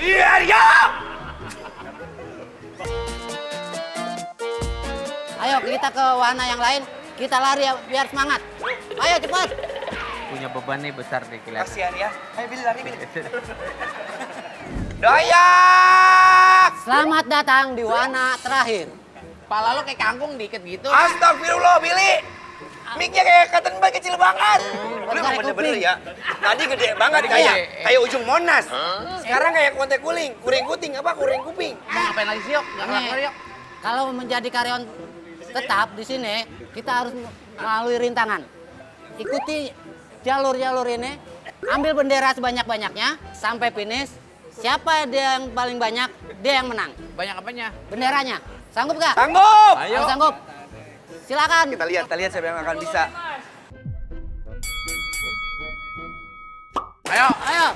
[SPEAKER 1] Iya, ya.
[SPEAKER 6] Ayo kita ke wahana yang lain. Kita lari ya, biar semangat. Ayo cepat.
[SPEAKER 2] Punya beban nih besar nih kelihatan.
[SPEAKER 1] Kasihan ya. Ayo Billy lari, Billy. Doyak!
[SPEAKER 6] Selamat datang di wahana terakhir.
[SPEAKER 2] Kepala lo kayak kangkung dikit gitu.
[SPEAKER 1] Astagfirullah, Billy. Mic-nya kayak cotton bud kecil banget. Lu
[SPEAKER 6] Bentar,
[SPEAKER 1] emang bener-bener
[SPEAKER 6] kuping.
[SPEAKER 1] ya. Tadi gede banget kayak ujung Monas. Sekarang kayak konte kuling, kuring kuting apa kuring kuping.
[SPEAKER 2] Mau ngapain lagi sih, Yok? Nggak
[SPEAKER 6] Nih,
[SPEAKER 2] kelar, Yok.
[SPEAKER 6] kalau menjadi karyawan tetap di sini, kita harus melalui rintangan. Ikuti jalur-jalur ini, ambil bendera sebanyak-banyaknya sampai finish. Siapa dia yang paling banyak, dia yang menang.
[SPEAKER 2] Banyak apanya?
[SPEAKER 6] Benderanya. Sanggup gak?
[SPEAKER 1] Sanggup.
[SPEAKER 2] Ayo.
[SPEAKER 6] Kalau sanggup. Silakan.
[SPEAKER 1] Kita lihat siapa yang akan bisa.
[SPEAKER 2] Ayo.
[SPEAKER 6] Ayo.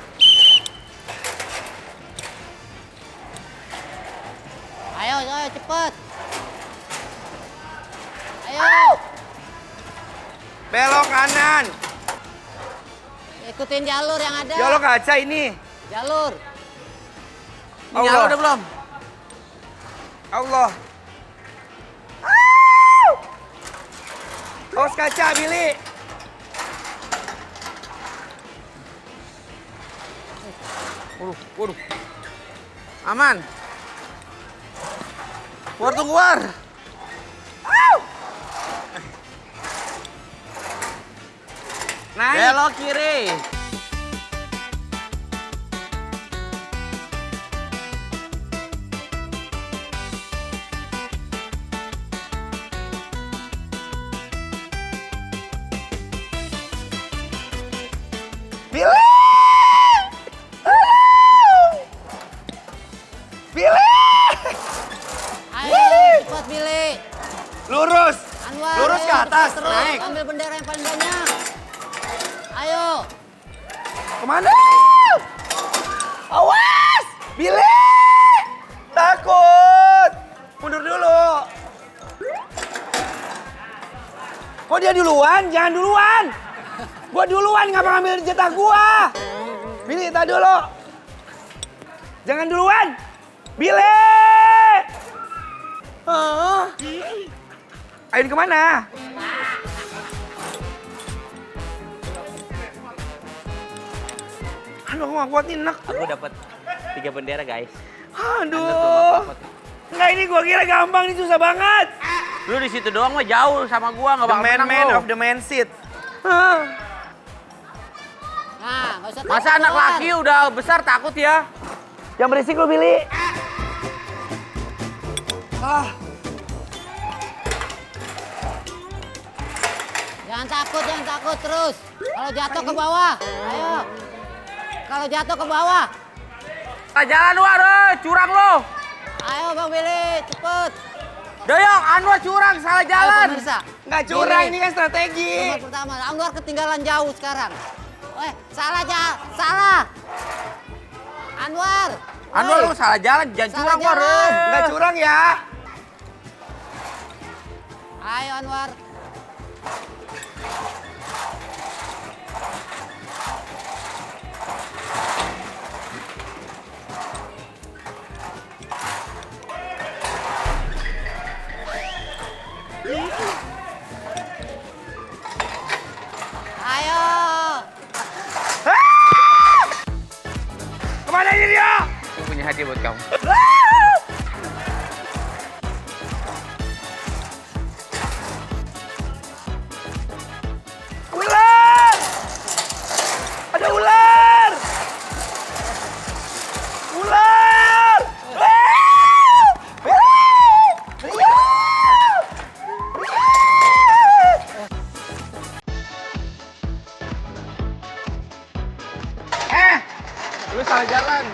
[SPEAKER 6] Ayo cepet. Ayo.
[SPEAKER 1] Belok kanan.
[SPEAKER 6] Ikutin jalur yang ada.
[SPEAKER 1] Jolo kaca ini.
[SPEAKER 6] Jalur.
[SPEAKER 2] Ini nyala udah belum?
[SPEAKER 1] Allah. Awas kaca, Billy.
[SPEAKER 2] Waduh. Aman. Keluar tuh keluar.
[SPEAKER 1] Naik.
[SPEAKER 2] Belok kiri.
[SPEAKER 1] Billy! Billy!
[SPEAKER 6] Ayo cepet Billy.
[SPEAKER 1] Lurus.
[SPEAKER 6] Anwar.
[SPEAKER 1] Lurus
[SPEAKER 6] ayo,
[SPEAKER 1] ke atas,
[SPEAKER 6] cepet terus.
[SPEAKER 1] naik.
[SPEAKER 6] Ambil bendera yang paling banyak. Ayo.
[SPEAKER 1] Kemana? Awas! Billy! Takut! Mundur dulu. Kok dia duluan? Jangan duluan. Gua duluan, ngapa ngambil jatah gua? Billy, tak dulu. Jangan duluan. Billy! Ayo kemana? Aduh, aku gak kuat nih, enak.
[SPEAKER 2] Aku dapat 3 bendera, guys.
[SPEAKER 1] Aduh. Enggak, ini gua kira gampang, ini susah banget.
[SPEAKER 2] Lu di situ doang mah jauh sama gua, nggak
[SPEAKER 1] The
[SPEAKER 2] bakal menang
[SPEAKER 1] man
[SPEAKER 2] lu.
[SPEAKER 1] of the man seat.
[SPEAKER 6] Nah, nggak usah
[SPEAKER 2] Masa
[SPEAKER 6] takut,
[SPEAKER 2] anak
[SPEAKER 6] Anwar.
[SPEAKER 2] laki udah besar takut ya?
[SPEAKER 1] Yang berisik lu, Billy.
[SPEAKER 6] Jangan takut terus. Kalau jatuh ke bawah, ayo. Kalau jatuh ke bawah,
[SPEAKER 2] Jalan luar, curang lo.
[SPEAKER 6] ayo Bang Billy, cepet.
[SPEAKER 2] Doyong, Anwar curang, salah
[SPEAKER 6] Ayo
[SPEAKER 2] jalan.
[SPEAKER 6] pemirsa.
[SPEAKER 1] Nggak curang,
[SPEAKER 6] Billy,
[SPEAKER 1] ini kan strategi.
[SPEAKER 6] nomor pertama. Anwar ketinggalan jauh sekarang. Salah salah. Anwar.
[SPEAKER 2] Anwar
[SPEAKER 6] Woi.
[SPEAKER 2] lu salah jalan, jangan
[SPEAKER 6] Salah
[SPEAKER 2] curang War.
[SPEAKER 6] jalan.
[SPEAKER 1] Nggak curang ya.
[SPEAKER 6] Ayo Anwar. Ayo.
[SPEAKER 2] Kemana ini dia? Aku punya hadiah buat kamu.
[SPEAKER 1] Ular! Ada ular! Ular!
[SPEAKER 2] Lu salah jalan.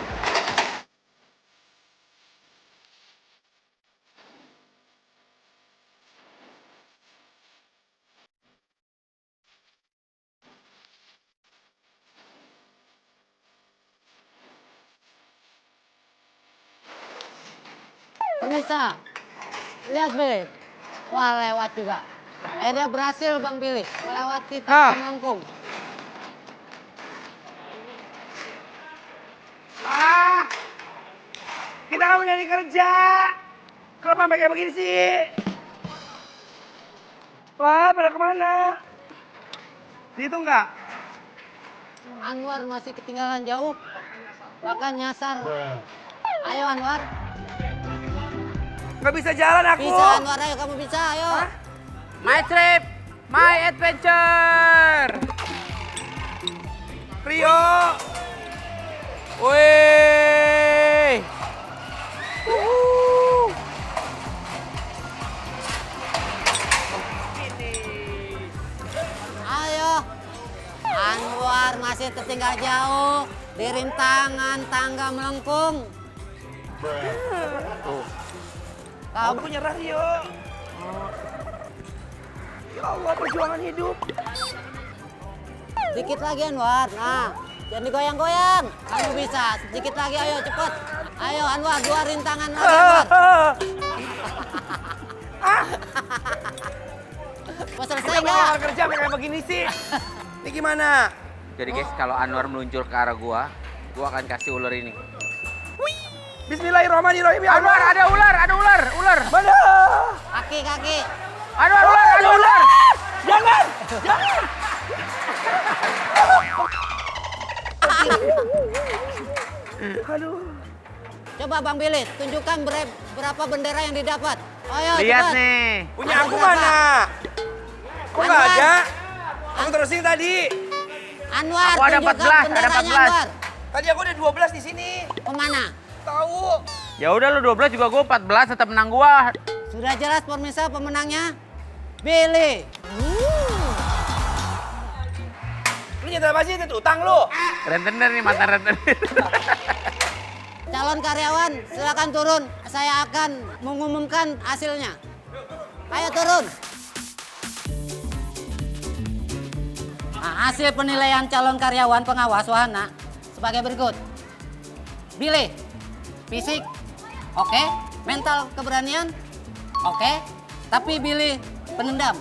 [SPEAKER 6] Pemirsa, lihat Billy. Wah lewat juga. Akhirnya berhasil Bang Billy melewati tangan lengkung.
[SPEAKER 1] Kita nggak mau nyari kerja. Kenapa sampai kayak begini sih? Wah, pada kemana? Di itu enggak?
[SPEAKER 6] Anwar masih ketinggalan jauh, bahkan nyasar. Ayo Anwar,
[SPEAKER 1] Nggak bisa jalan aku.
[SPEAKER 6] bisa Anwar, ayo kamu bisa, ayo.
[SPEAKER 2] My trip, my adventure.
[SPEAKER 1] Rio.
[SPEAKER 2] Wih.
[SPEAKER 6] Ayo. Anwar masih tertinggal jauh di rintangan tangga melengkung.
[SPEAKER 1] Aku
[SPEAKER 6] Kamu
[SPEAKER 1] nyerah Rio. Ya Allah, perjuangan hidup.
[SPEAKER 6] sedikit lagi Anwar. Nah, jangan digoyang-goyang. Kamu bisa. Sedikit lagi, ayo cepet. Ayo Anwar, 2 rintangan lagi Anwar. Mau selesai
[SPEAKER 1] Saya
[SPEAKER 6] nggak?
[SPEAKER 1] nggak kerja kayak begini sih. Ini gimana?
[SPEAKER 2] Jadi guys, kalau Anwar meluncur ke arah gua akan kasih ular ini.
[SPEAKER 1] Bismillahirrahmanirrahim ya
[SPEAKER 2] Anwar,
[SPEAKER 1] Allah.
[SPEAKER 2] ada ular, ular.
[SPEAKER 1] Mana?
[SPEAKER 6] Kaki.
[SPEAKER 2] Anwar, ular, ada ular.
[SPEAKER 1] Jangan! Jangan! Aduh.
[SPEAKER 6] Coba Bang Billy, tunjukkan berapa bendera yang didapat. Ayo
[SPEAKER 2] Lihat
[SPEAKER 6] cepat.
[SPEAKER 2] nih.
[SPEAKER 1] Punya
[SPEAKER 6] Ada
[SPEAKER 1] aku
[SPEAKER 6] berapa?
[SPEAKER 1] mana? Kok nggak
[SPEAKER 6] Anwar.
[SPEAKER 1] ada? Aku terusin tadi.
[SPEAKER 6] Anwar,
[SPEAKER 2] Aku ada
[SPEAKER 6] tunjukkan
[SPEAKER 2] 14, ada
[SPEAKER 6] benderanya
[SPEAKER 2] 14.
[SPEAKER 6] Anwar.
[SPEAKER 1] Tadi aku udah 12 di sini.
[SPEAKER 6] Kemana?
[SPEAKER 1] Tahu.
[SPEAKER 2] Ya udah lu 12 juga gua 14 tetap menang gua.
[SPEAKER 6] Sudah jelas pemirsa pemenangnya Billy.
[SPEAKER 1] Lu nyetel apa sih itu utang lu?
[SPEAKER 2] Rentenir nih, mantan rentenir.
[SPEAKER 6] Calon karyawan silakan turun. Saya akan mengumumkan hasilnya. Ayo turun. Nah, hasil penilaian calon karyawan pengawas wahana sebagai berikut. Billy, fisik, oke. Mental keberanian, oke. Tapi Billy penendam,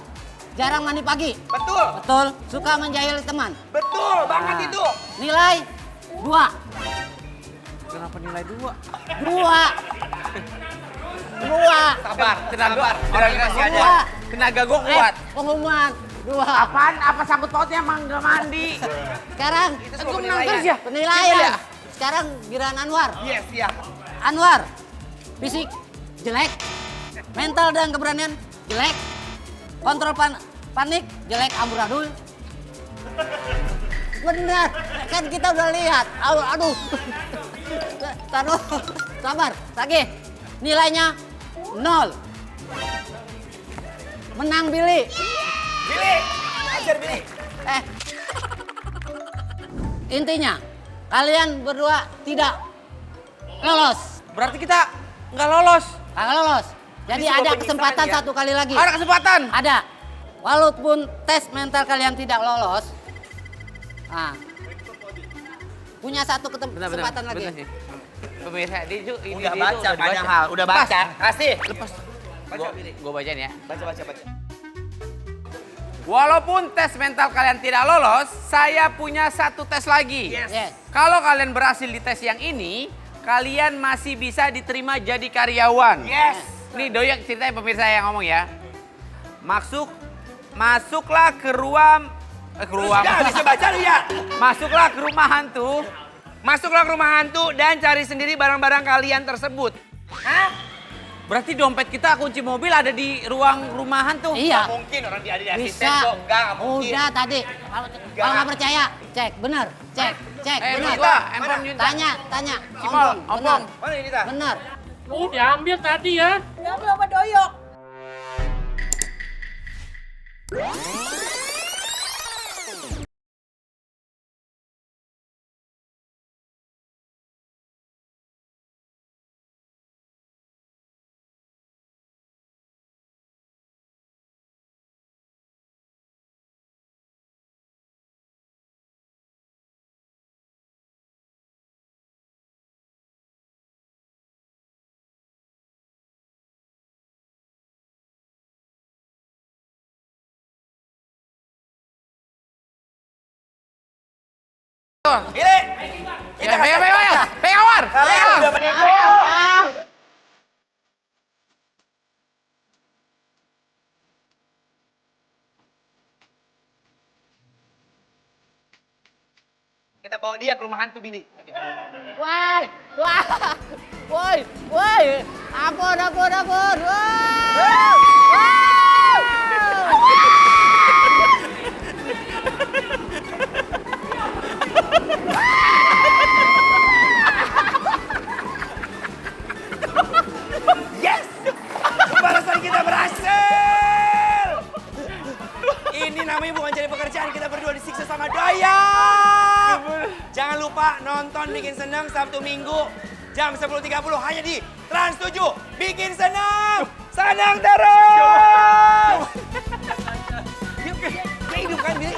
[SPEAKER 6] jarang mandi pagi.
[SPEAKER 1] Betul.
[SPEAKER 6] Betul, suka menjahili teman.
[SPEAKER 1] Betul banget
[SPEAKER 6] Nah,
[SPEAKER 1] itu.
[SPEAKER 6] Nilai 2.
[SPEAKER 2] Kenapa nilai 2?
[SPEAKER 6] 2. 2.
[SPEAKER 1] Sabar.
[SPEAKER 2] Tenaga,
[SPEAKER 1] Masih ada.
[SPEAKER 6] 2.
[SPEAKER 2] tenaga gua kuat.
[SPEAKER 6] Pengumuman 2.
[SPEAKER 2] Apaan? Apa sangkut pautnya emang nggak mandi?
[SPEAKER 6] Sekarang
[SPEAKER 1] semua
[SPEAKER 2] Aku menang
[SPEAKER 1] penilaian.
[SPEAKER 2] terus ya?
[SPEAKER 6] penilaian.
[SPEAKER 2] Ya?
[SPEAKER 6] Sekarang giliran Anwar.
[SPEAKER 1] Yes, ya.
[SPEAKER 6] Anwar, fisik jelek, mental dan keberanian jelek, kontrol panik jelek amburadul. Benar, kan kita udah lihat. Aduh. Taruh, sabar, lagi. Nilainya 0. Menang Billy.
[SPEAKER 1] Billy, ajar Billy.
[SPEAKER 6] Intinya, kalian berdua tidak lolos.
[SPEAKER 2] Berarti kita nggak lolos.
[SPEAKER 6] Kagak lolos. Jadi
[SPEAKER 1] Ini sebuah
[SPEAKER 6] ada
[SPEAKER 1] penyiksaan,
[SPEAKER 6] kesempatan
[SPEAKER 1] ya.
[SPEAKER 6] satu kali lagi.
[SPEAKER 2] Ada kesempatan.
[SPEAKER 6] Ada. Walaupun tes mental kalian tidak lolos, nah, punya satu kesempatan lagi.
[SPEAKER 2] Pemirsa, ini
[SPEAKER 1] Udah baca padahal, udah baca. Kasih.
[SPEAKER 2] Lepas.
[SPEAKER 1] Baca, Billy.
[SPEAKER 2] Gue bacain ya.
[SPEAKER 1] Baca.
[SPEAKER 2] Walaupun tes mental kalian tidak lolos, saya punya satu tes lagi.
[SPEAKER 6] Yes.
[SPEAKER 2] Kalau kalian berhasil di tes yang ini, kalian masih bisa diterima jadi karyawan.
[SPEAKER 1] Yes.
[SPEAKER 2] Nih Doyak ceritanya pemirsa yang ngomong ya. Masuklah ke ruang
[SPEAKER 1] Jangan bisa baca lu ya.
[SPEAKER 2] Masuklah ke rumah hantu.
[SPEAKER 1] Masuklah ke rumah hantu dan cari sendiri barang-barang kalian tersebut. Hah?
[SPEAKER 2] Berarti dompet kita, kunci mobil ada di ruang rumah hantu.
[SPEAKER 6] Iya.
[SPEAKER 1] Nggak mungkin orang dia ada di asisten
[SPEAKER 6] Bisa.
[SPEAKER 1] kok. Enggak mungkin.
[SPEAKER 6] Udah tadi. Kalau nggak percaya, cek. Bener. Cek. Bener.
[SPEAKER 2] Nita, handphone Nita.
[SPEAKER 6] Tanya.
[SPEAKER 2] Cimol,
[SPEAKER 6] Bener.
[SPEAKER 2] ompong.
[SPEAKER 1] Mana ini, Tah?
[SPEAKER 6] Bener.
[SPEAKER 7] Oh, diambil tadi ya.
[SPEAKER 4] Diambil sama Doyok.
[SPEAKER 1] Ini.
[SPEAKER 2] Ya, pegang war.
[SPEAKER 1] Kalian udah menipu. Kita bawa dia ke rumah hantu, Billy.
[SPEAKER 6] Woi. Ampun.
[SPEAKER 1] Yes! Pembalasan kita berhasil! Ini namanya bukan cari pekerjaan, kita berdua disiksa sama Doya! Jangan lupa nonton Bikin Seneng Sabtu Minggu jam 10.30 hanya di Trans 7. Bikin Seneng! Senang terus! Hidup kan, Billy?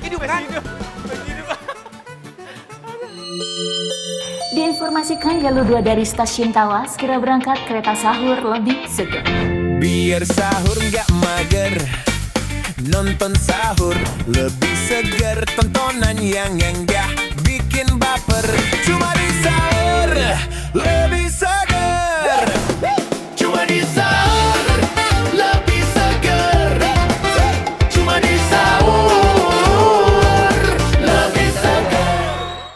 [SPEAKER 1] Hidup kan?
[SPEAKER 8] Diinformasikan jalur 2 dari stasiun Tawas, segera berangkat kereta sahur lebih segar.
[SPEAKER 9] Biar sahur nggak mager, nonton sahur lebih seger, tontonan yang enggak bikin baper.